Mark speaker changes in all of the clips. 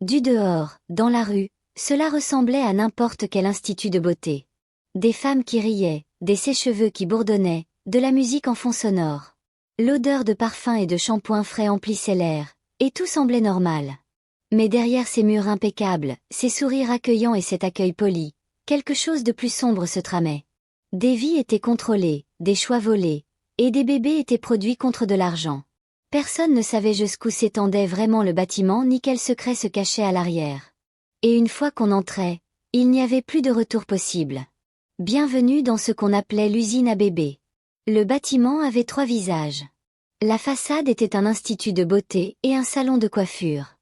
Speaker 1: Du dehors, dans la rue, cela ressemblait à n'importe quel institut de beauté. Des femmes qui riaient, des sèche-cheveux qui bourdonnaient, de la musique en fond sonore. L'odeur de parfum et de shampoing frais emplissait l'air, et tout semblait normal. Mais derrière ces murs impeccables, ces sourires accueillants et cet accueil poli, quelque chose de plus sombre se tramait. Des vies étaient contrôlées, des choix volés, et des bébés étaient produits contre de l'argent. Personne ne savait jusqu'où s'étendait vraiment le bâtiment ni quel secret se cachait à l'arrière. Et une fois qu'on entrait, il n'y avait plus de retour possible. Bienvenue dans ce qu'on appelait l'usine à bébés. Le bâtiment avait 3 visages. La façade était un institut de beauté et un salon de coiffure.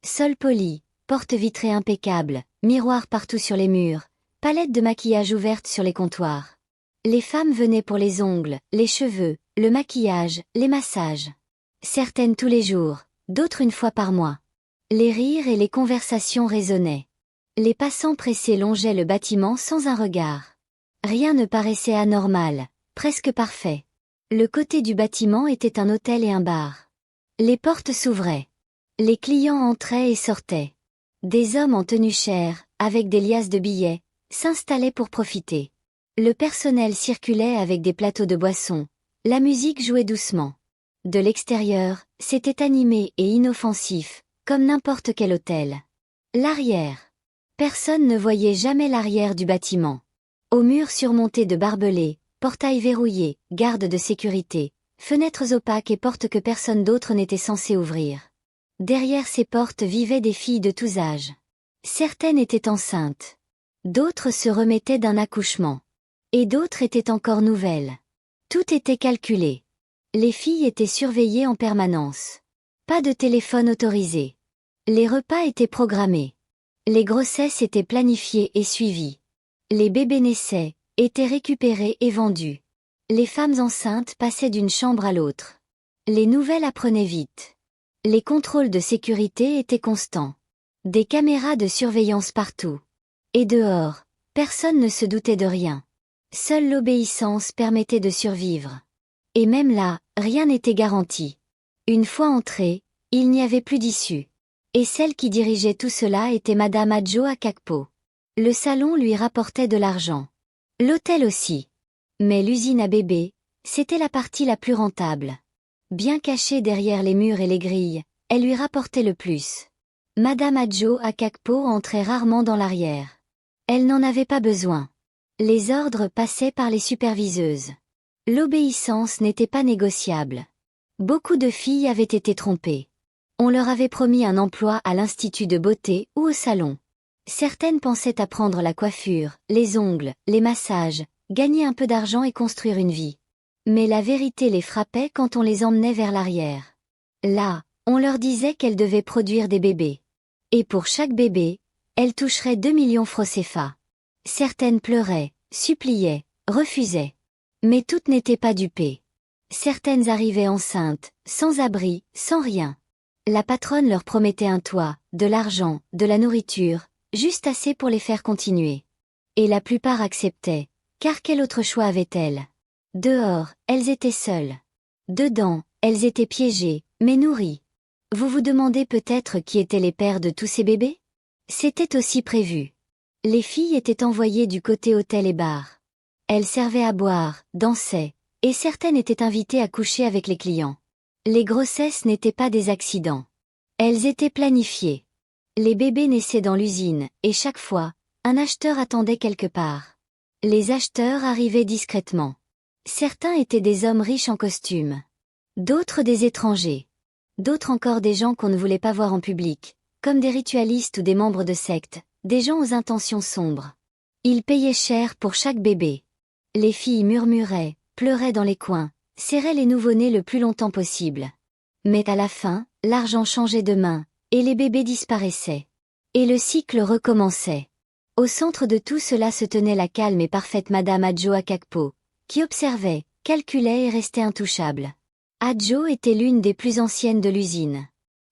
Speaker 1: Sol poli, portes vitrées impeccables, miroirs partout sur les murs, palettes de maquillage ouvertes sur les comptoirs. Les femmes venaient pour les ongles, les cheveux, le maquillage, les massages. Certaines tous les jours, d'autres une fois par mois. Les rires et les conversations résonnaient. Les passants pressés longeaient le bâtiment sans un regard. Rien ne paraissait anormal, presque parfait. Le côté du bâtiment était un hôtel et un bar. Les portes s'ouvraient. Les clients entraient et sortaient. Des hommes en tenue chère, avec des liasses de billets, s'installaient pour profiter. Le personnel circulait avec des plateaux de boissons. La musique jouait doucement. De l'extérieur, c'était animé et inoffensif, comme n'importe quel hôtel. L'arrière. Personne ne voyait jamais l'arrière du bâtiment. Aux murs surmontés de barbelés, portails verrouillés, gardes de sécurité, fenêtres opaques et portes que personne d'autre n'était censé ouvrir. Derrière ces portes vivaient des filles de tous âges. Certaines étaient enceintes. D'autres se remettaient d'un accouchement. Et d'autres étaient encore nouvelles. Tout était calculé. Les filles étaient surveillées en permanence. Pas de téléphone autorisé. Les repas étaient programmés. Les grossesses étaient planifiées et suivies. Les bébés naissaient, étaient récupérés et vendus. Les femmes enceintes passaient d'une chambre à l'autre. Les nouvelles apprenaient vite. Les contrôles de sécurité étaient constants. Des caméras de surveillance partout. Et dehors, personne ne se doutait de rien. Seule l'obéissance permettait de survivre. Et même là, rien n'était garanti. Une fois entré, il n'y avait plus d'issue. Et celle qui dirigeait tout cela était Madame Adjo Akakpo. Le salon lui rapportait de l'argent. L'hôtel aussi. Mais l'usine à bébés, c'était la partie la plus rentable. Bien cachée derrière les murs et les grilles, elle lui rapportait le plus. Madame Adjo Akakpo entrait rarement dans l'arrière. Elle n'en avait pas besoin. Les ordres passaient par les superviseuses. L'obéissance n'était pas négociable. Beaucoup de filles avaient été trompées. On leur avait promis un emploi à l'institut de beauté ou au salon. Certaines pensaient apprendre la coiffure, les ongles, les massages, gagner un peu d'argent et construire une vie. Mais la vérité les frappait quand on les emmenait vers l'arrière. Là, on leur disait qu'elles devaient produire des bébés. Et pour chaque bébé, elles toucheraient 2 millions francs CFA. Certaines pleuraient, suppliaient, refusaient. Mais toutes n'étaient pas dupées. Certaines arrivaient enceintes, sans abri, sans rien. La patronne leur promettait un toit, de l'argent, de la nourriture, juste assez pour les faire continuer. Et la plupart acceptaient, car quel autre choix avaient-elles? Dehors, elles étaient seules. Dedans, elles étaient piégées, mais nourries. Vous vous demandez peut-être qui étaient les pères de tous ces bébés? C'était aussi prévu. Les filles étaient envoyées du côté hôtel et bar. Elles servaient à boire, dansaient, et certaines étaient invitées à coucher avec les clients. Les grossesses n'étaient pas des accidents. Elles étaient planifiées. Les bébés naissaient dans l'usine, et chaque fois, un acheteur attendait quelque part. Les acheteurs arrivaient discrètement. Certains étaient des hommes riches en costume. D'autres des étrangers. D'autres encore des gens qu'on ne voulait pas voir en public, comme des ritualistes ou des membres de sectes, des gens aux intentions sombres. Ils payaient cher pour chaque bébé. Les filles murmuraient, pleuraient dans les coins, serraient les nouveau-nés le plus longtemps possible. Mais à la fin, l'argent changeait de main, et les bébés disparaissaient. Et le cycle recommençait. Au centre de tout cela se tenait la calme et parfaite Madame Adjo Akakpo, qui observait, calculait et restait intouchable. Adjo était l'une des plus anciennes de l'usine.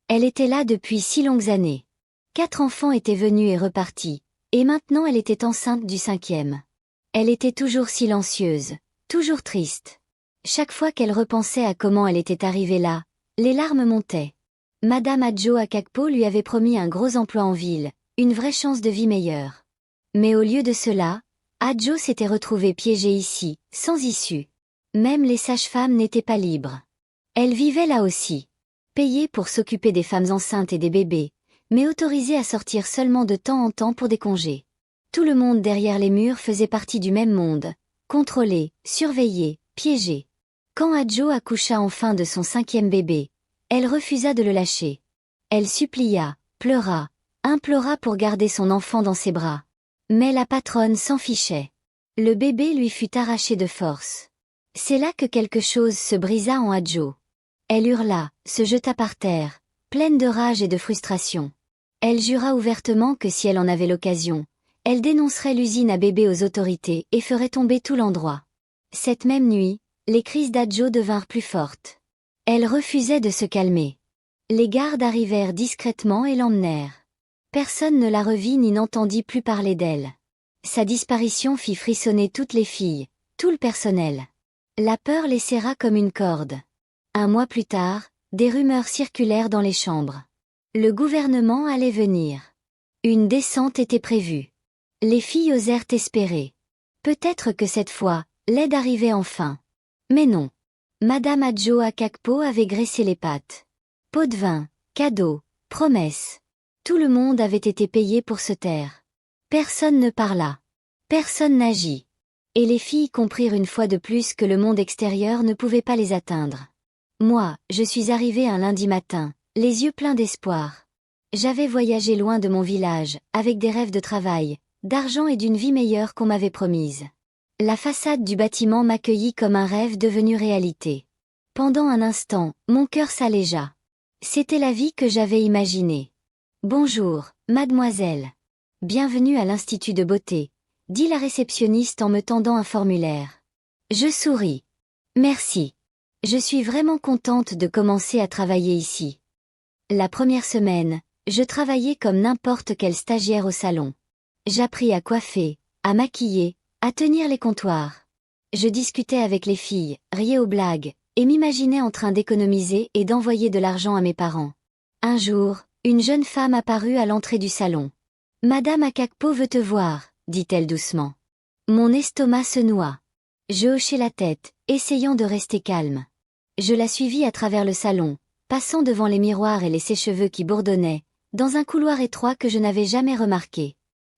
Speaker 1: Elle était là depuis si longues années. 4 enfants étaient venus et repartis, et maintenant elle était enceinte du 5e. Elle était toujours silencieuse, toujours triste. Chaque fois qu'elle repensait à comment elle était arrivée là, les larmes montaient. Madame Adjo Akakpo lui avait promis un gros emploi en ville, une vraie chance de vie meilleure. Mais au lieu de cela, Adjo s'était retrouvée piégée ici, sans issue. Même les sages-femmes n'étaient pas libres. Elle vivait là aussi. Payée pour s'occuper des femmes enceintes et des bébés, mais autorisée à sortir seulement de temps en temps pour des congés. Tout le monde derrière les murs faisait partie du même monde, contrôlé, surveillé, piégé. Quand Adjo accoucha enfin de son 5e bébé, elle refusa de le lâcher. Elle supplia, pleura, implora pour garder son enfant dans ses bras. Mais la patronne s'en fichait. Le bébé lui fut arraché de force. C'est là que quelque chose se brisa en Adjo. Elle hurla, se jeta par terre, pleine de rage et de frustration. Elle jura ouvertement que si elle en avait l'occasion, elle dénoncerait l'usine à bébés aux autorités et ferait tomber tout l'endroit. Cette même nuit, les crises d'Adjo devinrent plus fortes. Elle refusait de se calmer. Les gardes arrivèrent discrètement et l'emmenèrent. Personne ne la revit ni n'entendit plus parler d'elle. Sa disparition fit frissonner toutes les filles, tout le personnel. La peur les serra comme une corde. Un mois plus tard, des rumeurs circulèrent dans les chambres. Le gouvernement allait venir. Une descente était prévue. Les filles osèrent espérer. Peut-être que cette fois, l'aide arrivait enfin. Mais non. Madame Adjo Akakpo avait graissé les pattes. Pot de vin, cadeaux, promesses. Tout le monde avait été payé pour se taire. Personne ne parla. Personne n'agit. Et les filles comprirent une fois de plus que le monde extérieur ne pouvait pas les atteindre. Moi, je suis arrivée un lundi matin, les yeux pleins d'espoir. J'avais voyagé loin de mon village, avec des rêves de travail, d'argent et d'une vie meilleure qu'on m'avait promise. La façade du bâtiment m'accueillit comme un rêve devenu réalité. Pendant un instant, mon cœur s'allégea. C'était la vie que j'avais imaginée. Bonjour, mademoiselle. Bienvenue à l'Institut de beauté, dit la réceptionniste en me tendant un formulaire. Je souris. Merci. Je suis vraiment contente de commencer à travailler ici. La première semaine, je travaillais comme n'importe quel stagiaire au salon. J'appris à coiffer, à maquiller, à tenir les comptoirs. Je discutais avec les filles, riais aux blagues, et m'imaginais en train d'économiser et d'envoyer de l'argent à mes parents. Un jour, une jeune femme apparut à l'entrée du salon. « Madame Akakpo veut te voir », dit-elle doucement. Mon estomac se noua. Je hochai la tête, essayant de rester calme. Je la suivis à travers le salon, passant devant les miroirs et les sèche-cheveux qui bourdonnaient, dans un couloir étroit que je n'avais jamais remarqué.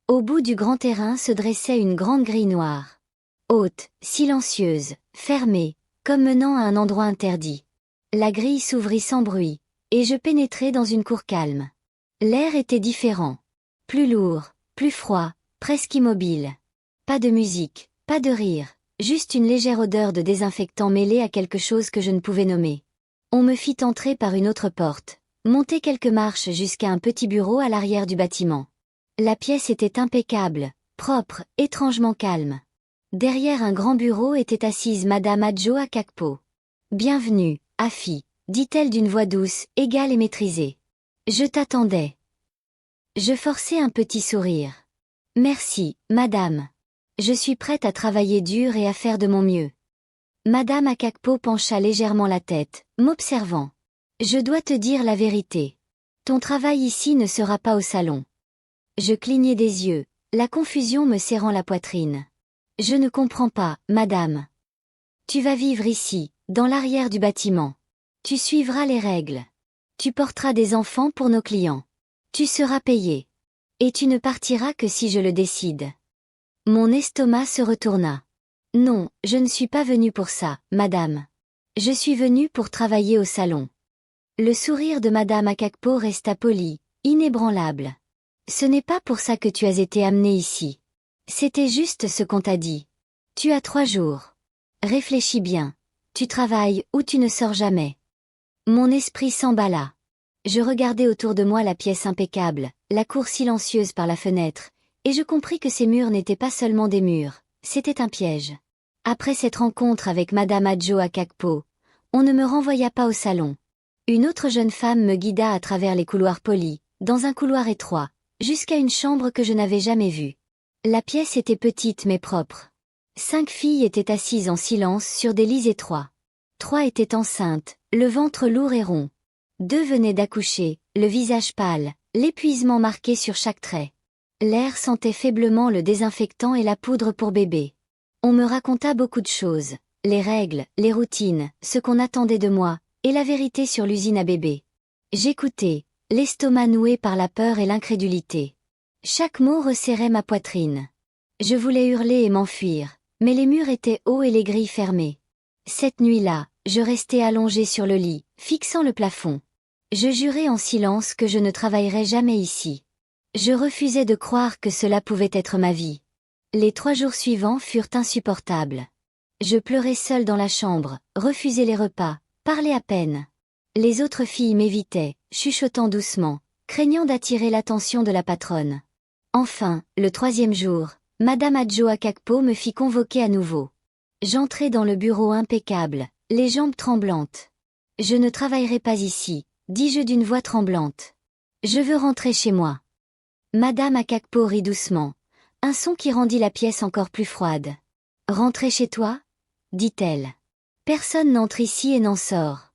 Speaker 1: Au bout du grand terrain se dressait une grande grille noire. Haute, silencieuse, fermée, comme menant à un endroit interdit. La grille s'ouvrit sans bruit, et je pénétrai dans une cour calme. L'air était différent. Plus lourd, plus froid, presque immobile. Pas de musique, pas de rire, juste une légère odeur de désinfectant mêlée à quelque chose que je ne pouvais nommer. On me fit entrer par une autre porte, monter quelques marches jusqu'à un petit bureau à l'arrière du bâtiment. La pièce était impeccable, propre, étrangement calme. Derrière un grand bureau était assise Madame Adjo Akakpo. « Bienvenue, Afi », dit-elle d'une voix douce, égale et maîtrisée. « Je t'attendais. » Je forçai un petit sourire. « Merci, madame. Je suis prête à travailler dur et à faire de mon mieux. » Madame Akakpo pencha légèrement la tête, m'observant. « Je dois te dire la vérité. Ton travail ici ne sera pas au salon. » Je clignai des yeux, la confusion me serrant la poitrine. « Je ne comprends pas, madame. Tu vas vivre ici, dans l'arrière du bâtiment. Tu suivras les règles. Tu porteras des enfants pour nos clients. Tu seras payé. Et tu ne partiras que si je le décide. » Mon estomac se retourna. « Non, je ne suis pas venue pour ça, madame. Je suis venue pour travailler au salon. » Le sourire de madame Akakpo resta poli, inébranlable. « Ce n'est pas pour ça que tu as été amenée ici. C'était juste ce qu'on t'a dit. Tu as 3 jours. Réfléchis bien. Tu travailles ou tu ne sors jamais. » Mon esprit s'emballa. Je regardai autour de moi la pièce impeccable, la cour silencieuse par la fenêtre, et je compris que ces murs n'étaient pas seulement des murs, c'était un piège. Après cette rencontre avec Madame Adjo Akakpo, on ne me renvoya pas au salon. Une autre jeune femme me guida à travers les couloirs polis, dans un couloir étroit, jusqu'à une chambre que je n'avais jamais vue. La pièce était petite mais propre. 5 filles étaient assises en silence sur des lits étroits. 3 étaient enceintes, le ventre lourd et rond. Deux venaient d'accoucher, le visage pâle, l'épuisement marqué sur chaque trait. L'air sentait faiblement le désinfectant et la poudre pour bébé. On me raconta beaucoup de choses, les règles, les routines, ce qu'on attendait de moi, et la vérité sur l'usine à bébé. J'écoutais, l'estomac noué par la peur et l'incrédulité. Chaque mot resserrait ma poitrine. Je voulais hurler et m'enfuir, mais les murs étaient hauts et les grilles fermées. Cette nuit-là, je restais allongée sur le lit, fixant le plafond. Je jurais en silence que je ne travaillerais jamais ici. Je refusais de croire que cela pouvait être ma vie. Les 3 jours suivants furent insupportables. Je pleurais seule dans la chambre, refusais les repas, parlais à peine. Les autres filles m'évitaient, chuchotant doucement, craignant d'attirer l'attention de la patronne. Enfin, le 3e jour, Madame Adjo Akakpo me fit convoquer à nouveau. J'entrai dans le bureau impeccable, les jambes tremblantes. « Je ne travaillerai pas ici », dis-je d'une voix tremblante. « Je veux rentrer chez moi. » Madame Akakpo rit doucement, un son qui rendit la pièce encore plus froide. « Rentrer chez toi ?» dit-elle. « Personne n'entre ici et n'en sort. »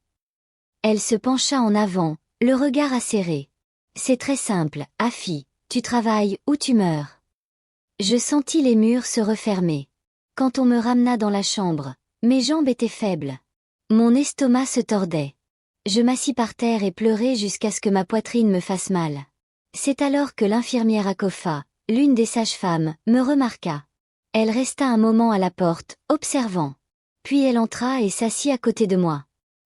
Speaker 1: Elle se pencha en avant, le regard acéré. « C'est très simple, Afi, tu travailles ou tu meurs. » Je sentis les murs se refermer. Quand on me ramena dans la chambre, mes jambes étaient faibles. Mon estomac se tordait. Je m'assis par terre et pleurai jusqu'à ce que ma poitrine me fasse mal. C'est alors que l'infirmière Akofa, l'une des sages-femmes, me remarqua. Elle resta un moment à la porte, observant. Puis elle entra et s'assit à côté de moi.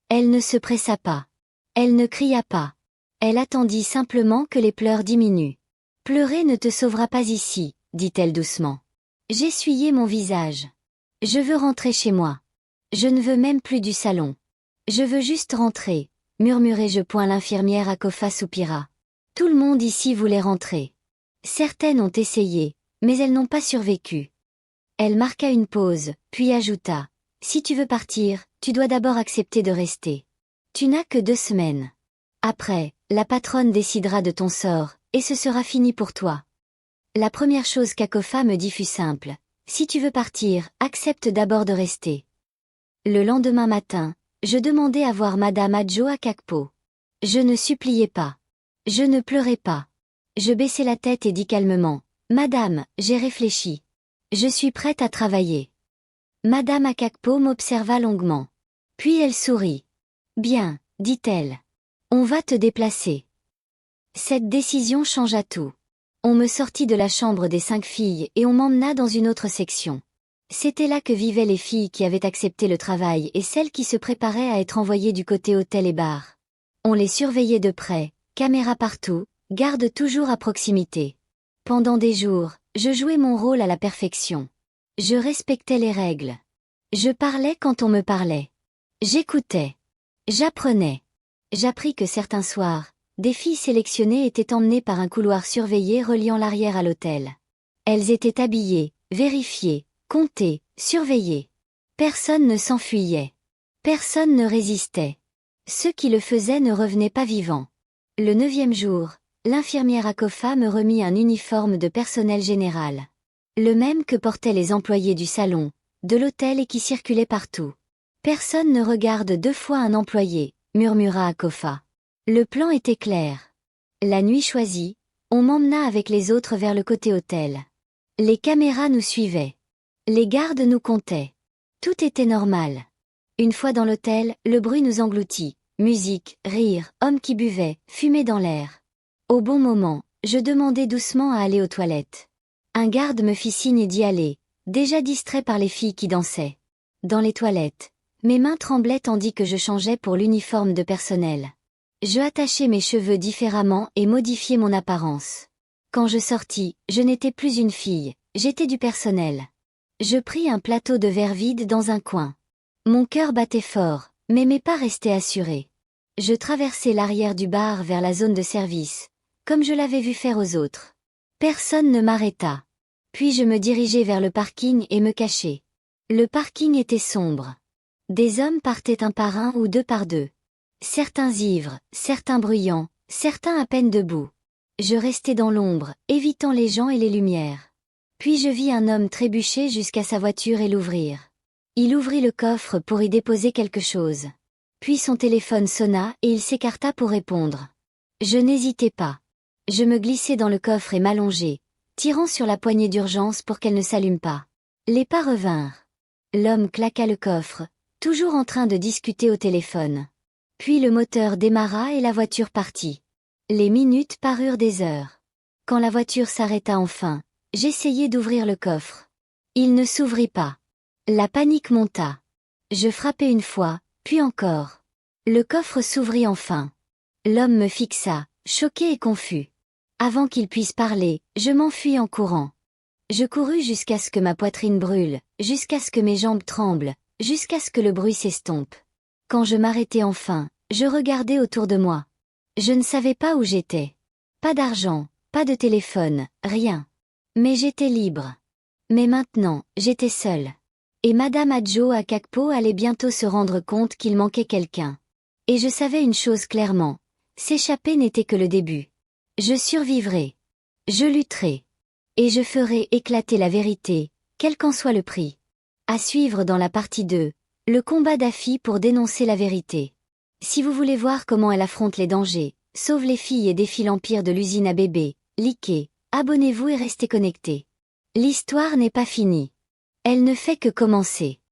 Speaker 1: Elle ne se pressa pas. Elle ne cria pas. Elle attendit simplement que les pleurs diminuent. « Pleurer ne te sauvera pas ici, » dit-elle doucement. J'essuyai mon visage. « Je veux rentrer chez moi. Je ne veux même plus du salon. Je veux juste rentrer, » murmurai-je. L'infirmière Akofa soupira. Tout le monde ici voulait rentrer. Certaines ont essayé, mais elles n'ont pas survécu. Elle marqua une pause, puis ajouta. « Si tu veux partir, tu dois d'abord accepter de rester. Tu n'as que 2 semaines. Après, la patronne décidera de ton sort, et ce sera fini pour toi. » La première chose qu'Akofa me dit fut simple. « Si tu veux partir, accepte d'abord de rester. » Le lendemain matin, je demandai à voir Madame Adjo Akakpo. Je ne suppliais pas. Je ne pleurais pas. Je baissai la tête et dis calmement. « Madame, j'ai réfléchi. Je suis prête à travailler. » Madame Akakpo m'observa longuement. Puis elle sourit. « Bien, » dit-elle. « On va te déplacer. » Cette décision changea tout. On me sortit de la chambre des 5 filles et on m'emmena dans une autre section. C'était là que vivaient les filles qui avaient accepté le travail et celles qui se préparaient à être envoyées du côté hôtel et bar. On les surveillait de près, caméras partout, garde toujours à proximité. Pendant des jours, je jouais mon rôle à la perfection. Je respectais les règles. Je parlais quand on me parlait. J'écoutais. J'apprenais. J'appris que certains soirs, des filles sélectionnées étaient emmenées par un couloir surveillé reliant l'arrière à l'hôtel. Elles étaient habillées, vérifiées, comptées, surveillées. Personne ne s'enfuyait. Personne ne résistait. Ceux qui le faisaient ne revenaient pas vivants. Le 9e jour, l'infirmière Akofa me remit un uniforme de personnel général. Le même que portaient les employés du salon, de l'hôtel et qui circulait partout. Personne ne regarde 2 fois un employé, murmura Akofa. Le plan était clair. La nuit choisie, on m'emmena avec les autres vers le côté hôtel. Les caméras nous suivaient. Les gardes nous comptaient. Tout était normal. Une fois dans l'hôtel, le bruit nous engloutit. Musique, rire, hommes qui buvaient, fumée dans l'air. Au bon moment, je demandai doucement à aller aux toilettes. Un garde me fit signe d'y aller, déjà distrait par les filles qui dansaient. Dans les toilettes, mes mains tremblaient tandis que je changeais pour l'uniforme de personnel. Je attachai mes cheveux différemment et modifiai mon apparence. Quand je sortis, je n'étais plus une fille, j'étais du personnel. Je pris un plateau de verre vide dans un coin. Mon cœur battait fort, mais mes pas restaient assurés. Je traversai l'arrière du bar vers la zone de service, comme je l'avais vu faire aux autres. Personne ne m'arrêta. Puis je me dirigeai vers le parking et me cachai. Le parking était sombre. Des hommes partaient un par un ou 2 par 2. Certains ivres, certains bruyants, certains à peine debout. Je restai dans l'ombre, évitant les gens et les lumières. Puis je vis un homme trébucher jusqu'à sa voiture et l'ouvrir. Il ouvrit le coffre pour y déposer quelque chose. Puis son téléphone sonna et il s'écarta pour répondre. Je n'hésitai pas. Je me glissai dans le coffre et m'allongeai, tirant sur la poignée d'urgence pour qu'elle ne s'allume pas. Les pas revinrent. L'homme claqua le coffre, toujours en train de discuter au téléphone. Puis le moteur démarra et la voiture partit. Les minutes parurent des heures. Quand la voiture s'arrêta enfin, j'essayai d'ouvrir le coffre. Il ne s'ouvrit pas. La panique monta. Je frappai une fois, puis encore. Le coffre s'ouvrit enfin. L'homme me fixa, choqué et confus. Avant qu'il puisse parler, je m'enfuis en courant. Je courus jusqu'à ce que ma poitrine brûle, jusqu'à ce que mes jambes tremblent, jusqu'à ce que le bruit s'estompe. Quand je m'arrêtai enfin, je regardai autour de moi. Je ne savais pas où j'étais. Pas d'argent, pas de téléphone, rien. Mais j'étais libre. Mais maintenant, j'étais seule. Et Madame Adjo à Kakpo allait bientôt se rendre compte qu'il manquait quelqu'un. Et je savais une chose clairement. S'échapper n'était que le début. Je survivrai. Je lutterai. Et je ferai éclater la vérité, quel qu'en soit le prix. À suivre dans la partie 2, le combat d'Afi pour dénoncer la vérité. Si vous voulez voir comment elle affronte les dangers, sauve les filles et défie l'empire de l'usine à bébés, likez, abonnez-vous et restez connectés. L'histoire n'est pas finie. Elle ne fait que commencer.